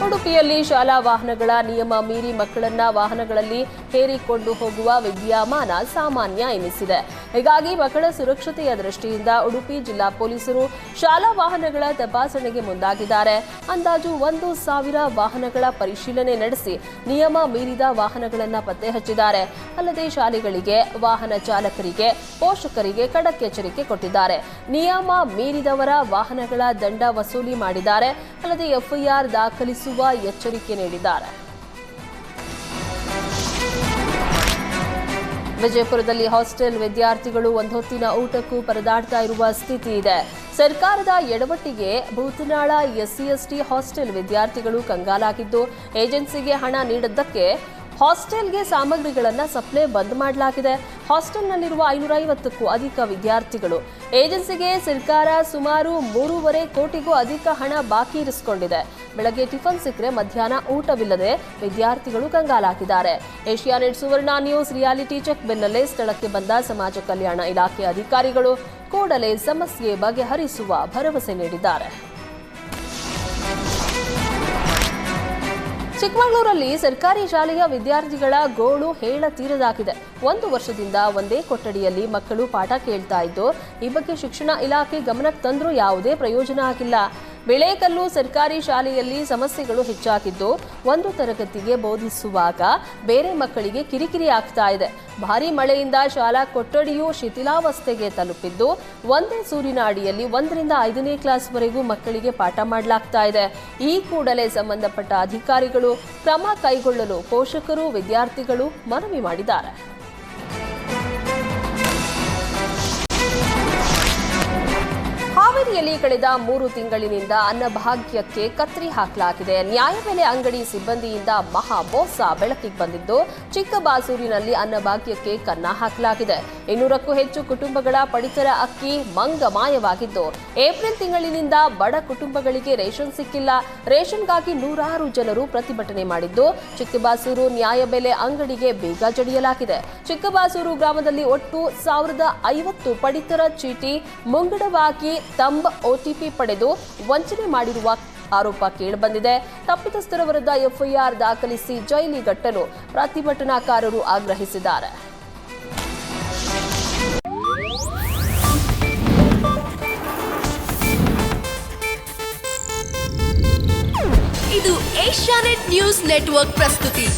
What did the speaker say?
ಉಡುಪಿಯಲ್ಲಿ ಶಾಲಾ ವಾಹನಗಳ ನಿಯಮ ಮೀರಿ ಮಕ್ಕಳನ್ನ ವಾಹನಗಳಲ್ಲಿ ಹೇರಿಕೊಂಡು ಹೋಗುವ ವಿದ್ಯಮಾನ ಸಾಮಾನ್ಯ ಎನಿಸಿದೆ. ಹೀಗಾಗಿ ಮಕ್ಕಳ ಸುರಕ್ಷತೆಯ ದೃಷ್ಟಿಯಿಂದ ಉಡುಪಿ ಜಿಲ್ಲಾ ಪೊಲೀಸರು ಶಾಲಾ ವಾಹನಗಳ ತಪಾಸಣೆಗೆ ಮುಂದಾಗಿದ್ದಾರೆ. ಅಂದಾಜು 1,000 ವಾಹನಗಳ ಪರಿಶೀಲನೆ ನಡೆಸಿ ನಿಯಮ ಮೀರಿದ ವಾಹನಗಳನ್ನು ಪತ್ತೆ ಹಚ್ಚಿದ್ದಾರೆ. ಅಲ್ಲದೆ ಶಾಲೆಗಳಿಗೆ, ವಾಹನ ಚಾಲಕರಿಗೆ, ಪೋಷಕರಿಗೆ ಖಡಕ್ ಎಚ್ಚರಿಕೆ ಕೊಟ್ಟಿದ್ದಾರೆ. ನಿಯಮ ಮೀರಿದವರ ವಾಹನಗಳ ದಂಡ ವಸೂಲಿ ಮಾಡಿದ್ದಾರೆ. ಅಲ್ಲದೆ ಎಫ್ಐಆರ್ ದಾಖಲಿಸುವ ಎಚ್ಚರಿಕೆ ನೀಡಿದ್ದಾರೆ. ವಿಜಯಪುರದಲ್ಲಿ ಹಾಸ್ಟೆಲ್ ವಿದ್ಯಾರ್ಥಿಗಳು ಒಂದೊತ್ತಿನ ಊಟಕ್ಕೂ ಪರದಾಡ್ತಾ ಇರುವ ಸ್ಥಿತಿ ಇದೆ. ಸರ್ಕಾರದ ಎಡವಟ್ಟಿಗೆ ಭೂತನಾಳ ಎಸ್ಸಿ/ಎಸ್ಟಿ ಹಾಸ್ಟೆಲ್ ವಿದ್ಯಾರ್ಥಿಗಳು ಕಂಗಾಲಾಗಿದ್ದು, ಏಜೆನ್ಸಿಗೆ ಹಣ ನೀಡದ್ದಕ್ಕೆ ಹಾಸ್ಟೆಲ್ಗೆ ಸಾಮಗ್ರಿಗಳನ್ನು ಸಪ್ಲೈ ಬಂದ್ ಮಾಡಲಾಗಿದೆ. ಹಾಸ್ಟೆಲ್ನಲ್ಲಿರುವ 550ಕ್ಕೂ ಅಧಿಕ ವಿದ್ಯಾರ್ಥಿಗಳು ಏಜೆನ್ಸಿಗೆ ಸರ್ಕಾರ ಸುಮಾರು 3.5 ಕೋಟಿಗೂ ಅಧಿಕ ಹಣ ಬಾಕಿ ಇರಿಸಿಕೊಂಡಿದೆ. ಬೆಳಗ್ಗೆ ಟಿಫನ್ ಸಿಕ್ಕರೆ ಮಧ್ಯಾಹ್ನ ಊಟವಿಲ್ಲದೆ ವಿದ್ಯಾರ್ಥಿಗಳು ಕಂಗಾಲಾಗಿದ್ದಾರೆ. ಏಷ್ಯಾನೆಟ್ ಸುವರ್ಣ ನ್ಯೂಸ್ ರಿಯಾಲಿಟಿ ಚೆಕ್ ಬೆನ್ನಲ್ಲೇ ಸ್ಥಳಕ್ಕೆ ಬಂದ ಸಮಾಜ ಕಲ್ಯಾಣ ಇಲಾಖೆ ಅಧಿಕಾರಿಗಳು ಕೂಡಲೇ ಸಮಸ್ಯೆ ಬಗೆಹರಿಸುವ ಭರವಸೆ ನೀಡಿದ್ದಾರೆ. ಚಿಕ್ಕಮಗಳೂರಲ್ಲಿ ಸರ್ಕಾರಿ ಶಾಲೆಯ ವಿದ್ಯಾರ್ಥಿಗಳ ಗೋಳು ಹೇಳತೀರದಾಗಿದೆ. 1 ವರ್ಷದಿಂದ ಒಂದೇ ಕೊಠಡಿಯಲ್ಲಿ ಮಕ್ಕಳು ಪಾಠ ಕೇಳ್ತಾ ಇದ್ದು, ಈ ಬಗ್ಗೆ ಶಿಕ್ಷಣ ಇಲಾಖೆ ಗಮನಕ್ಕೆ ತಂದರೂ ಯಾವುದೇ ಪ್ರಯೋಜನ ಆಗಿಲ್ಲ. ಬಿಳೇಕಲ್ಲು ಸರ್ಕಾರಿ ಶಾಲೆಯಲ್ಲಿ ಸಮಸ್ಯೆಗಳು ಹೆಚ್ಚಾಗಿದ್ದು, 1 ತರಗತಿಗೆ ಬೋಧಿಸುವಾಗ ಬೇರೆ ಮಕ್ಕಳಿಗೆ ಕಿರಿಕಿರಿ ಆಗ್ತಾ ಇದೆ. ಭಾರೀ ಮಳೆಯಿಂದ ಶಾಲಾ ಕೊಠಡಿಯು ಶಿಥಿಲಾವಸ್ಥೆಗೆ ತಲುಪಿದ್ದು, ಒಂದೇ ಸೂರಿನ ಅಡಿಯಲ್ಲಿ 1ರಿಂದ 5ನೇ ಕ್ಲಾಸ್ವರೆಗೂ ಮಕ್ಕಳಿಗೆ ಪಾಠ ಮಾಡಲಾಗ್ತಾ ಇದೆ. ಈ ಕೂಡಲೇ ಸಂಬಂಧಪಟ್ಟ ಅಧಿಕಾರಿಗಳು ಕ್ರಮ ಕೈಗೊಳ್ಳಲು ಪೋಷಕರು, ವಿದ್ಯಾರ್ಥಿಗಳು ಮನವಿ ಮಾಡಿದ್ದಾರೆ. ಹಾವೇರಿಯಲ್ಲಿ ಕಳೆದ 3 ತಿಂಗಳಿನಿಂದ ಅನ್ನಭಾಗ್ಯಕ್ಕೆ ಕತ್ರಿ ಹಾಕಲಾಗಿದೆ. ನ್ಯಾಯಬೆಲೆ ಅಂಗಡಿ ಸಿಬ್ಬಂದಿಯಿಂದ ಮಹಾ ಮೋಸ ಬೆಳಕಿಗೆ ಬಂದಿದ್ದು, ಚಿಕ್ಕಬಾಸೂರಿನಲ್ಲಿ ಅನ್ನಭಾಗ್ಯಕ್ಕೆ ಕನ್ನ ಹಾಕಲಾಗಿದೆ. 200ಕ್ಕೂ ಹೆಚ್ಚು ಕುಟುಂಬಗಳ ಪಡಿತರ ಅಕ್ಕಿ ಮಂಗಮಾಯವಾಗಿದ್ದು, ಏಪ್ರಿಲ್ ತಿಂಗಳಿನಿಂದ ಬಡ ಕುಟುಂಬಗಳಿಗೆ ರೇಷನ್ ಸಿಕ್ಕಿಲ್ಲ. ರೇಷನ್ಗಾಗಿ ನೂರಾರು ಜನರು ಪ್ರತಿಭಟನೆ ಮಾಡಿದ್ದು, ಚಿಕ್ಕಬಾಸೂರು ನ್ಯಾಯಬೆಲೆ ಅಂಗಡಿಗೆ ಬೇಗ ಜಡಿಯಲಾಗಿದೆ. ಚಿಕ್ಕಬಾಸೂರು ಗ್ರಾಮದಲ್ಲಿ ಒಟ್ಟು 1050 ಪಡಿತರ ಚೀಟಿ ಮುಂಗಡವಾಗಿ OTP ಪಡೆದು ವಂಚನೆ ಮಾಡಿರುವ ಆರೋಪ ಕೇಳಿಬಂದಿದೆ. ತಪ್ಪಿತಸ್ಥರ ವಿರುದ್ಧ ಎಫ್ಐಆರ್ ದಾಖಲಿಸಿ ಜೈಲಿಗಟ್ಟಲು ಪ್ರತಿಭಟನಾಕಾರರು ಆಗ್ರಹಿಸಿದ್ದಾರೆ. ಇದು ಏಷ್ಯಾನೆಟ್ ನ್ಯೂಸ್ ನೆಟ್ವರ್ಕ್ ಪ್ರಸ್ತುತಿ.